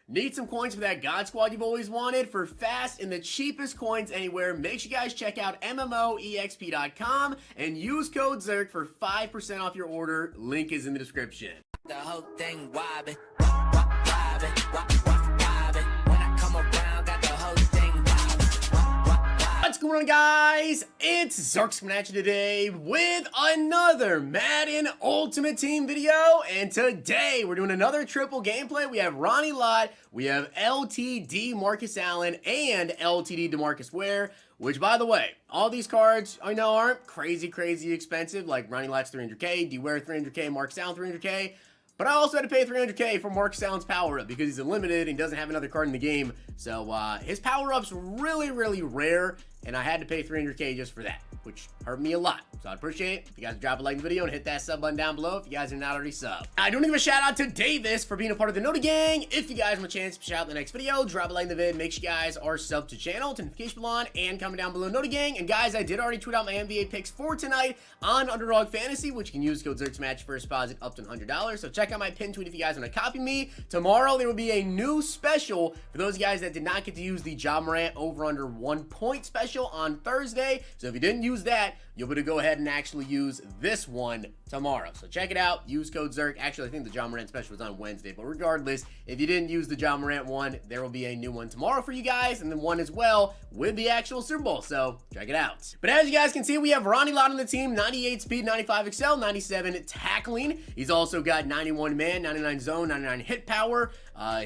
Need some coins for that God Squad you've always wanted? For fast and the cheapest coins anywhere, make sure you guys check out MMOEXP.com and use code ZERK for 5% off your order. Link is in the description. The whole thing wobbin', wobbin', wobbin'. When I come around, got the whole thing wobbin'. What's going on, guys? It's Zirksee coming at you today with another Madden Ultimate Team video, and today we're doing another triple gameplay. We have Ronnie Lott, we have LTD Demarcus Allen, and LTD Demarcus Ware. Which, by the way, all these cards I know aren't crazy expensive. Like Ronnie Lott's 300k, D Ware 300k, Marcus Allen 300k. But I also had to pay 300k for Marcus Allen's power-up because he's unlimited and he doesn't have another card in the game. So his power-up's really rare, and I had to pay 300k just for that, which hurt me a lot. So I'd appreciate it if you guys drop a like in the video and hit that sub button down below if you guys are not already subbed. I do want to give a shout out to Davis for being a part of the Nota Gang. If you guys want a chance to shout out in the next video, drop a like in the vid. Make sure you guys are subbed to channel, notification bell on, and comment down below Nota Gang. And guys, I did already tweet out my NBA picks for tonight on Underdog Fantasy, which you can use code ZERKS match first deposit up to $100. So check out my pinned tweet if you guys want to copy me. Tomorrow there will be a new special for those guys that did not get to use the Ja Morant over under 1 point special on Thursday. So if you didn't use that, you'll be able to go ahead and actually use this one tomorrow. So check it out. Use code ZERK. Actually, I think the Ja Morant special was on Wednesday, but regardless, if you didn't use the Ja Morant one, there will be a new one tomorrow for you guys, and then one as well with the actual Super Bowl. So check it out. But as you guys can see, we have Ronnie Lott on the team, 98 speed, 95 excel, 97 tackling. He's also got 91 man, 99 zone, 99 hit power.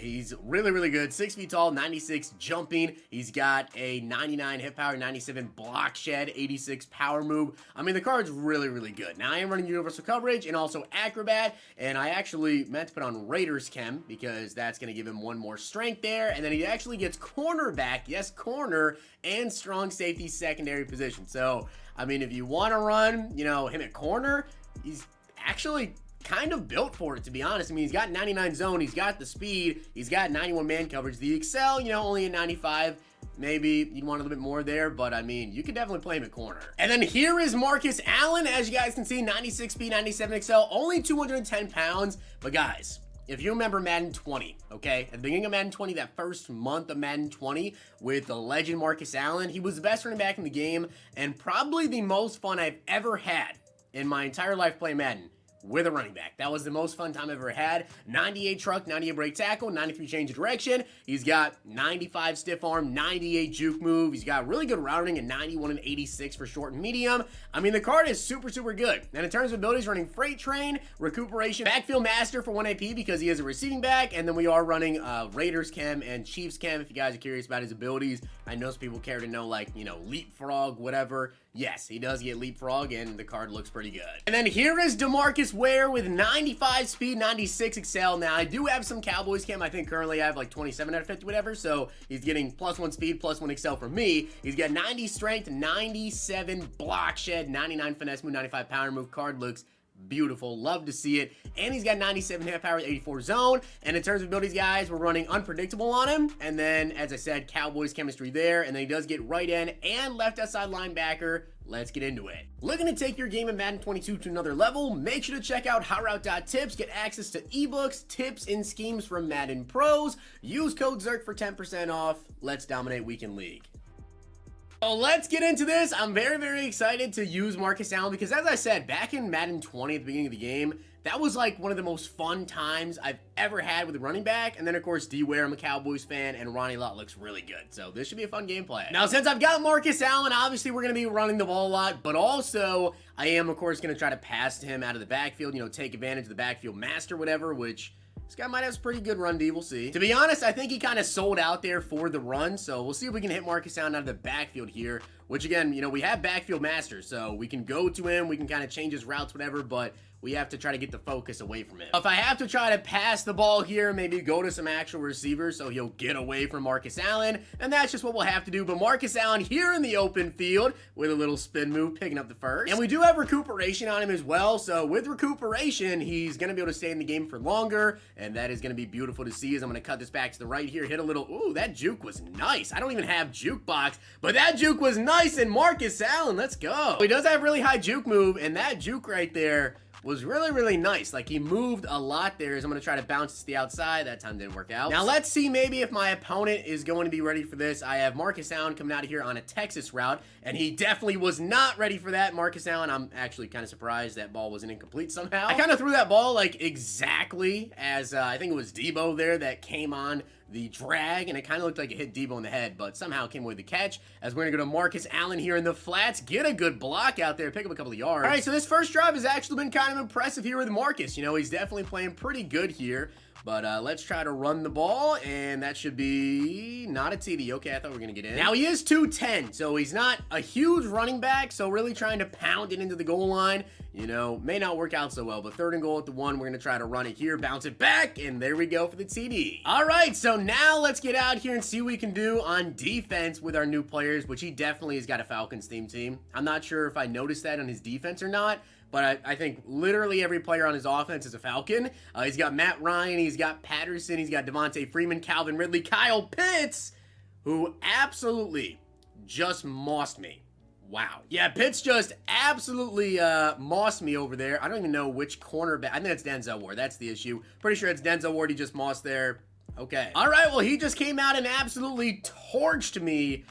He's really good. 6 feet tall, 96 jumping. He's got a 99 hit power, 97 block shed, 86 power move. I mean, the card's really good. Now, I am running universal coverage and also acrobat, and I actually meant to put on Raiders chem because that's going to give him one more strength there, and then he actually gets cornerback, yes, corner, and strong safety secondary position. So, I mean, if you want to run, you know, him at corner, he's actually kind of built for it, to be honest. I mean, he's got 99 zone, he's got the speed, he's got 91 man coverage. The excel, you know, only at 95. Maybe you'd want a little bit more there, but I mean, you could definitely play him at corner. And then here is Marcus Allen. As you guys can see, 96 speed, 97 excel, only 210 pounds. But guys, if you remember Madden 20, okay? At the beginning of Madden 20, that first month of Madden 20 with the legend Marcus Allen, he was the best running back in the game and probably the most fun I've ever had in my entire life playing Madden with a running back. That was the most fun time I've ever had. 98 truck, 98 break tackle, 93 change of direction. He's got 95 stiff arm, 98 juke move. He's got really good routing and 91 and 86 for short and medium. I mean, the card is super good. And in terms of abilities, running freight train, recuperation, backfield master for 1 AP because he is a receiving back. And then we are running Raiders chem and Chiefs chem if you guys are curious about his abilities. I know some people care to know, like, you know, leapfrog, whatever. Yes, he does get leapfrog, and the card looks pretty good. And then here is Demarcus Ware with 95 speed, 96 excel. Now, I do have some Cowboys chem. I think currently I have like 27 out of 50, whatever. So he's getting +1 speed, +1 excel from me. He's got 90 strength, 97 block shed, 99 finesse move, 95 power move. Card looks beautiful. Love to see it. And he's got 97 hit power, 84 zone. And in terms of abilities, guys, we're running unpredictable on him. And then, as I said, Cowboys chemistry there. And then he does get right end and left outside linebacker. Let's get into it. Looking to take your game in Madden 22 to another level? Make sure to check out HotRoute.tips. Get access to ebooks, tips, and schemes from Madden pros. Use code ZERK for 10% off. Let's dominate Weekend League. So let's get into this. I'm very excited to use Marcus Allen because, as I said, back in Madden 20 at the beginning of the game, that was like one of the most fun times I've ever had with a running back. And then, of course, D Ware, I'm a Cowboys fan, and Ronnie Lott looks really good. So this should be a fun gameplay. Now, since I've got Marcus Allen, obviously we're going to be running the ball a lot, but also I am, of course, going to try to pass to him out of the backfield, you know, take advantage of the backfield master, whatever, which this guy might have some pretty good run D, we'll see. To be honest, I think he kind of sold out there for the run, so we'll see if we can hit Marcus Allen out of the backfield here, which again, you know, we have backfield master, so we can go to him, we can kind of change his routes, whatever, but we have to try to get the focus away from him. If I have to try to pass the ball here, maybe go to some actual receivers so he'll get away from Marcus Allen, and that's just what we'll have to do. But Marcus Allen here in the open field with a little spin move, picking up the first. And we do have recuperation on him as well, so with recuperation, he's going to be able to stay in the game for longer, and that is going to be beautiful to see as I'm going to cut this back to the right here, hit a little, ooh, that juke was nice. I don't even have juke box, but that juke was nice, and Marcus Allen, let's go. He does have really high juke move, and that juke right there was really, really nice. Like, he moved a lot there as I'm going to try to bounce to the outside. That time didn't work out. Now, let's see maybe if my opponent is going to be ready for this. I have Marcus Allen coming out of here on a Texas route, and he definitely was not ready for that. Marcus Allen, I'm actually kind of surprised that ball wasn't incomplete somehow. I kind of threw that ball, like, exactly as I think it was Debo there that came on the drag, and it kind of looked like it hit Debo in the head, but somehow came away with the catch, as we're going to go to Marcus Allen here in the flats, get a good block out there, pick up a couple of yards. All right, so this first drive has actually been kind of impressive here with Marcus. You know, he's definitely playing pretty good here, but let's try to run the ball, and that should be not a TD. Okay, I thought we were going to get in. Now, he is 210, so he's not a huge running back, so really trying to pound it into the goal line, you know, may not work out so well, but 3rd and goal at the 1, we're going to try to run it here, bounce it back, and there we go for the TD. All right, so now let's get out here and see what we can do on defense with our new players, which he definitely has got a Falcons theme team. I'm not sure if I noticed that on his defense or not, but I think literally every player on his offense is a Falcon. He's got Matt Ryan, he's got Patterson, he's got Devontae Freeman, Calvin Ridley, Kyle Pitts, who absolutely just mossed me. Wow. Yeah, Pitts just absolutely mossed me over there. I don't even know which cornerback. I think it's Denzel Ward. That's the issue. Pretty sure it's Denzel Ward. He just mossed there. Okay. All right, well, he just came out and absolutely torched me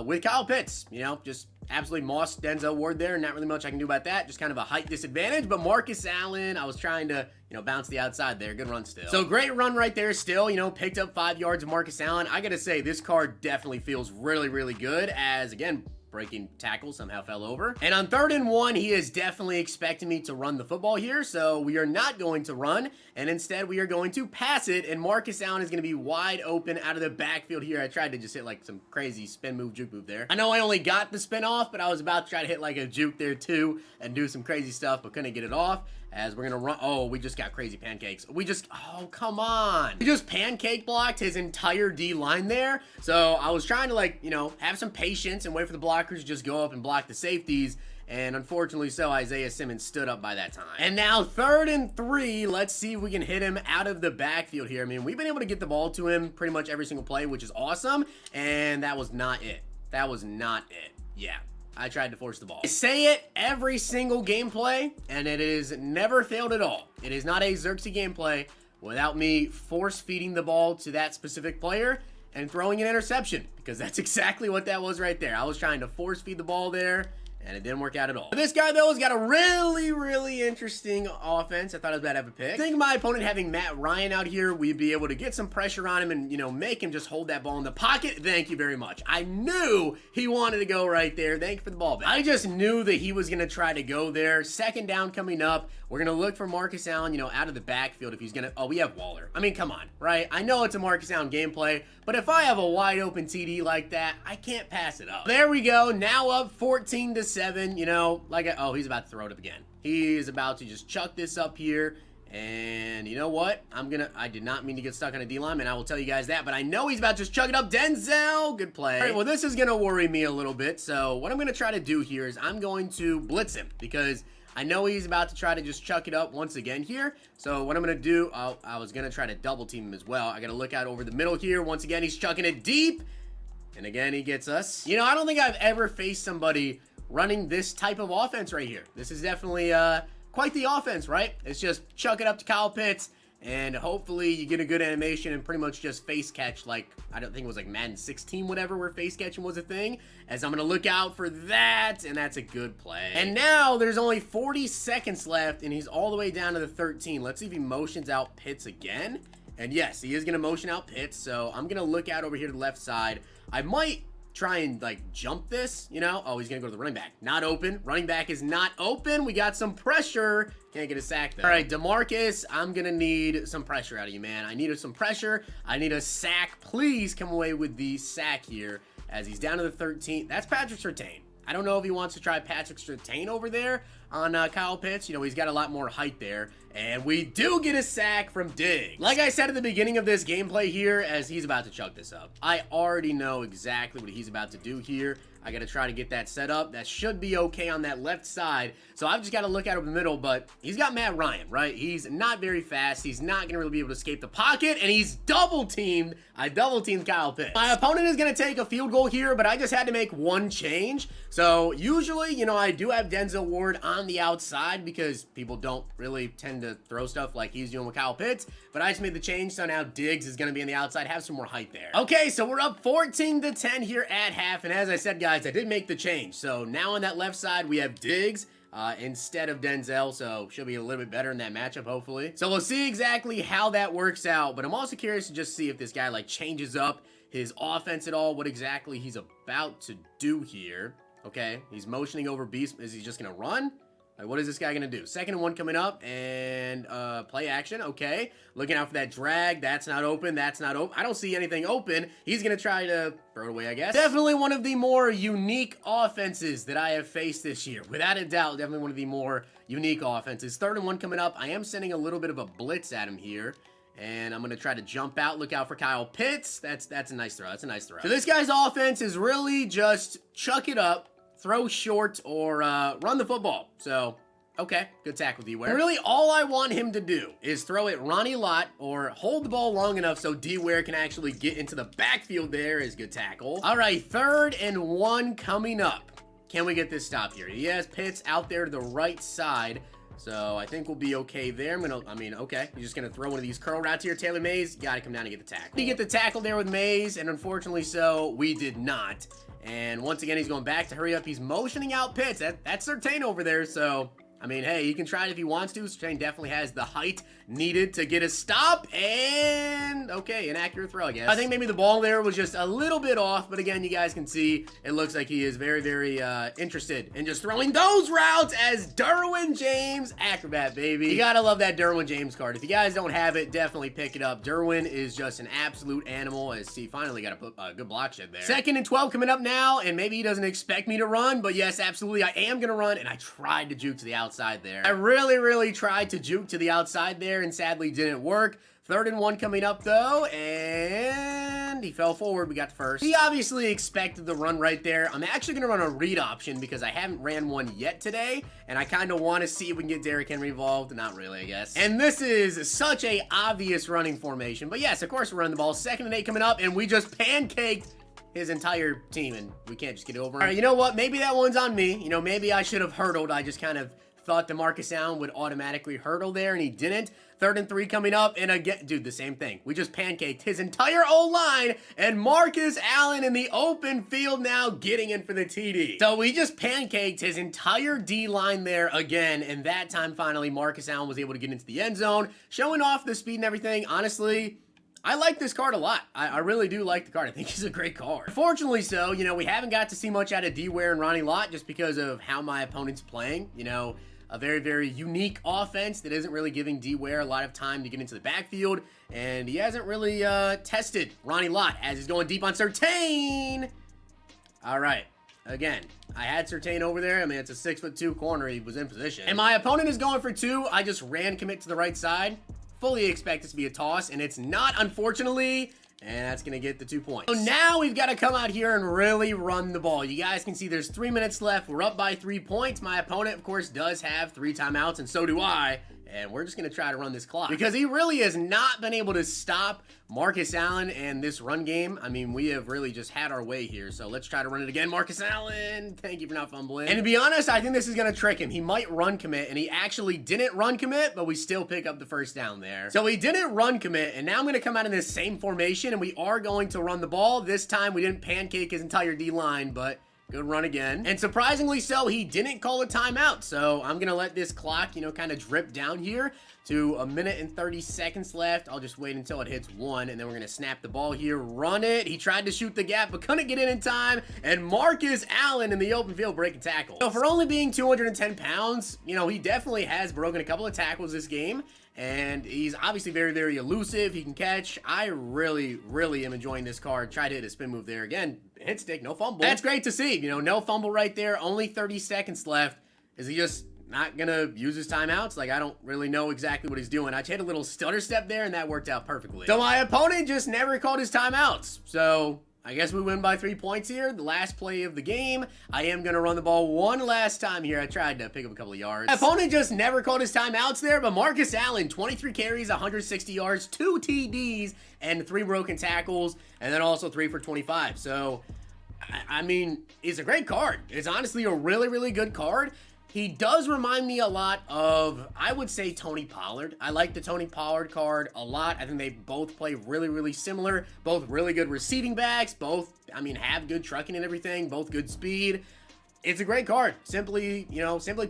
with Kyle Pitts. You know, just absolutely mossed Denzel Ward there. Not really much I can do about that. Just kind of a height disadvantage. But Marcus Allen, I was trying to, you know, bounce the outside there. Good run still. So great run right there still. You know, picked up 5 yards of Marcus Allen. I got to say, this card definitely feels really, really good as, again, breaking tackle somehow fell over. And on 3rd and 1, he is definitely expecting me to run the football here, so we are not going to run, and instead we are going to pass it, and Marcus Allen is going to be wide open out of the backfield here. I tried to just hit like some crazy spin move, juke move there. I know I only got the spin off, but I was about to try to hit like a juke there too and do some crazy stuff, but couldn't get it off. As we're gonna run, oh, we just got crazy pancakes. Oh, come on. We just pancake blocked his entire D line there. So I was trying to, like, you know, have some patience and wait for the blockers to just go up and block the safeties. And unfortunately so, Isaiah Simmons stood up by that time. And now 3rd and 3, let's see if we can hit him out of the backfield here. I mean, we've been able to get the ball to him pretty much every single play, which is awesome. And that was not it. That was not it. Yeah. I tried to force the ball. I say it every single gameplay, and it is never failed at all. It is not a Zirksee gameplay without me force feeding the ball to that specific player and throwing an interception, because that's exactly what that was right there. I was trying to force feed the ball there, and it didn't work out at all. This guy, though, has got a really, really interesting offense. I thought I was about to have a pick. I think my opponent having Matt Ryan out here, we'd be able to get some pressure on him and, you know, make him just hold that ball in the pocket. Thank you very much. I knew he wanted to go right there. Thank you for the ball back. I just knew that he was going to try to go there. 2nd down coming up. We're going to look for Marcus Allen, you know, out of the backfield if he's going to... Oh, we have Waller. I mean, come on, right? I know it's a Marcus Allen gameplay, but if I have a wide open TD like that, I can't pass it up. There we go. Now up 14-7, you know, like... Oh, he's about to throw it up again. He's about to just chuck this up here. And you know what? I did not mean to get stuck on a D lineman. I will tell you guys that, but I know he's about to just chuck it up. Denzel, good play. All right, well, this is going to worry me a little bit. So what I'm going to try to do here is I'm going to blitz him because I know he's about to try to just chuck it up once again here. So what I'm going to do, I was going to try to double team him as well. I got to look out over the middle here. Once again, he's chucking it deep. And again, he gets us. You know, I don't think I've ever faced somebody running this type of offense right here. This is definitely quite the offense, right? It's just chuck it up to Kyle Pitts, and hopefully you get a good animation and pretty much just face catch, like, I don't think it was like Madden 16, whatever, where face catching was a thing, as I'm going to look out for that, and that's a good play. And now there's only 40 seconds left, and he's all the way down to the 13. Let's see if he motions out Pitts again. And yes, he is going to motion out Pitts, so I'm going to look out over here to the left side. I might try and, like, jump this, you know? Oh, he's going to go to the running back. Not open. Running back is not open. We got some pressure. Can't get a sack, though. All right, Demarcus, I'm going to need some pressure out of you, man. I needed some pressure. I need a sack. Please come away with the sack here as he's down to the 13th. That's Patrick Surtain. I don't know if he wants to try Patrick Surtain over there on Kyle Pitts. You know, he's got a lot more height there. And we do get a sack from Diggs. Like I said at the beginning of this gameplay here, as he's about to chuck this up, I already know exactly what he's about to do here. I got to try to get that set up. That should be okay on that left side. So I've just got to look out over the middle, but he's got Matt Ryan, right? He's not very fast. He's not going to really be able to escape the pocket, and he's double-teamed. I double-teamed Kyle Pitts. My opponent is going to take a field goal here, but I just had to make one change. So usually, you know, I do have Denzel Ward on on the outside because people don't really tend to throw stuff like he's doing with Kyle Pitts. But I just made the change, so now Diggs is going to be on the outside, have some more height there. Okay, so we're up 14-10 here at half. And as I said, guys, I did make the change. So now on that left side, we have Diggs instead of Denzel, so should be a little bit better in that matchup, hopefully. So we'll see exactly how that works out, but I'm also curious to just see if this guy, like, changes up his offense at all, what exactly he's about to do here. Okay, he's motioning over Beast. Is he just gonna run? Like, what is this guy gonna do? 2nd and 1 coming up, and play action. Okay, looking out for that drag. That's not open. That's not open. I don't see anything open. He's gonna try to throw it away, I guess. Definitely one of the more unique offenses that I have faced this year. Without a doubt, definitely one of the more unique offenses. 3rd and 1 coming up. I am sending a little bit of a blitz at him here. And I'm going to try to jump out. Look out for Kyle Pitts. That's a nice throw. That's a nice throw. So this guy's offense is really just chuck it up, throw short, or run the football. So, okay, good tackle, D-Ware. Really, all I want him to do is throw it Ronnie Lott or hold the ball long enough so D-Ware can actually get into the backfield. There is good tackle. All right, 3rd and 1 coming up. Can we get this stop here? He has Pitts out there to the right side. So I think we'll be okay there. Okay. You're just going to throw one of these curl routes here. Taylor Mays, you got to come down and get the tackle. You get the tackle there with Mays, and unfortunately so, we did not. And once again, he's going back to hurry up. He's motioning out Pitts. That's Zirksee over there, so... hey, he can try it if he wants to. Zirksee definitely has the height needed to get a stop. And, okay, inaccurate throw, I guess. I think maybe the ball there was just a little bit off. But again, you guys can see it looks like he is very, very interested in just throwing those routes as Derwin James acrobat, baby. You gotta love that Derwin James card. If you guys don't have it, definitely pick it up. Derwin is just an absolute animal, as he finally got a good block shed there. 2nd and 12 coming up now. And maybe he doesn't expect me to run. But yes, absolutely, I am gonna run. And I tried to juke to the outside there. I really tried to juke to the outside there and sadly didn't work. 3rd and 1 coming up though, and he fell forward. We got the first. He obviously expected the run right there. I'm actually gonna run a read option because I haven't ran one yet today, and I kind of want to see if we can get Derrick Henry involved. Not really, I guess. And this is such a obvious running formation, but yes, of course we're running the ball. 2nd and 8 coming up, and we just pancaked his entire team, and we can't just get over him. All right, you know what? Maybe that one's on me. You know, maybe I should have hurdled. I just kind of thought Demarcus Allen would automatically hurdle there, and he didn't. 3rd and 3 coming up, and again, dude, the same thing. We just pancaked his entire O-line, and Marcus Allen in the open field now getting in for the TD. So we just pancaked his entire D-line there again, and that time, finally, Marcus Allen was able to get into the end zone, showing off the speed and everything. Honestly, I like this card a lot. I really do like the card. I think he's a great card. Fortunately so, you know, we haven't got to see much out of D-Ware and Ronnie Lott just because of how my opponent's playing. You know, a very, very unique offense that isn't really giving D-Ware a lot of time to get into the backfield. And he hasn't really tested Ronnie Lott as he's going deep on Zirksee. All right. Again, I had Zirksee over there. I mean, it's a 6'2" corner. He was in position. And my opponent is going for 2. I just ran commit to the right side. Fully expect this to be a toss, and it's not, unfortunately, and that's gonna get the 2 points. So now we've got to come out here and really run the ball. You guys can see there's 3 minutes left. We're up by 3 points. My opponent, of course, does have 3 timeouts, and so do I. And we're just going to try to run this clock because he really has not been able to stop Marcus Allen and this run game. I mean, we have really just had our way here. So let's try to run it again. Marcus Allen, thank you for not fumbling. And to be honest, I think this is going to trick him. He might run commit, and he actually didn't run commit, but we still pick up the first down there. So he didn't run commit, and now I'm going to come out in this same formation, and we are going to run the ball. This time we didn't pancake his entire D-line, but good run again. And surprisingly so, he didn't call a timeout. So I'm going to let this clock, you know, kind of drip down here to 1 minute and 30 seconds left. I'll just wait until it hits 1, and then we're going to snap the ball here, run it. He tried to shoot the gap, but couldn't get in time. And Marcus Allen in the open field breaking tackle. So for only being 210 pounds, you know, he definitely has broken a couple of tackles this game. And he's obviously very, very elusive. He can catch. I really, really am enjoying this card. Tried to hit a spin move there. Again, hit stick, no fumble. That's great to see. You know, no fumble right there. Only 30 seconds left. Is he just not going to use his timeouts? Like, I don't really know exactly what he's doing. I hit a little stutter step there, and that worked out perfectly. So my opponent just never called his timeouts. So I guess we win by 3 points here. The last play of the game. I am going to run the ball one last time here. I tried to pick up a couple of yards. My opponent just never called his timeouts there, but Marcus Allen, 23 carries, 160 yards, 2 TDs, and 3 broken tackles, and then also 3 for 25. So, I mean, it's a great card. It's honestly a really, really good card. He does remind me a lot of, I would say, Tony Pollard. I like the Tony Pollard card a lot. I think they both play really, really similar. Both really good receiving backs. Both, I mean, have good trucking and everything. Both good speed. It's a great card. Simply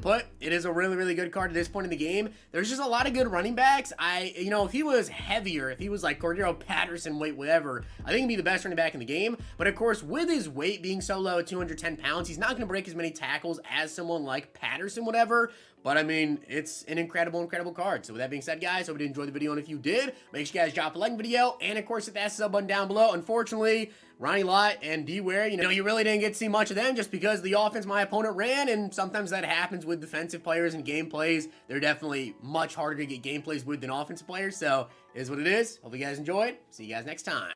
put, it is a really, really good card at this point in the game. There's just a lot of good running backs. If he was heavier, if he was like Cordero Patterson weight, whatever, I think he'd be the best running back in the game. But of course, with his weight being so low at 210 pounds, he's not going to break as many tackles as someone like Patterson, whatever. But I mean, it's an incredible card. So with that being said, guys, hope you enjoyed the video. And if you did, make sure you guys drop a like video. And of course, hit that sub button down below. Unfortunately, Ronnie Lott and Ware, you really didn't get to see much of them just because the offense my opponent ran. And sometimes that happens with defensive players and game plays. They're definitely much harder to get game plays with than offensive players. So it is what it is. Hope you guys enjoyed. See you guys next time.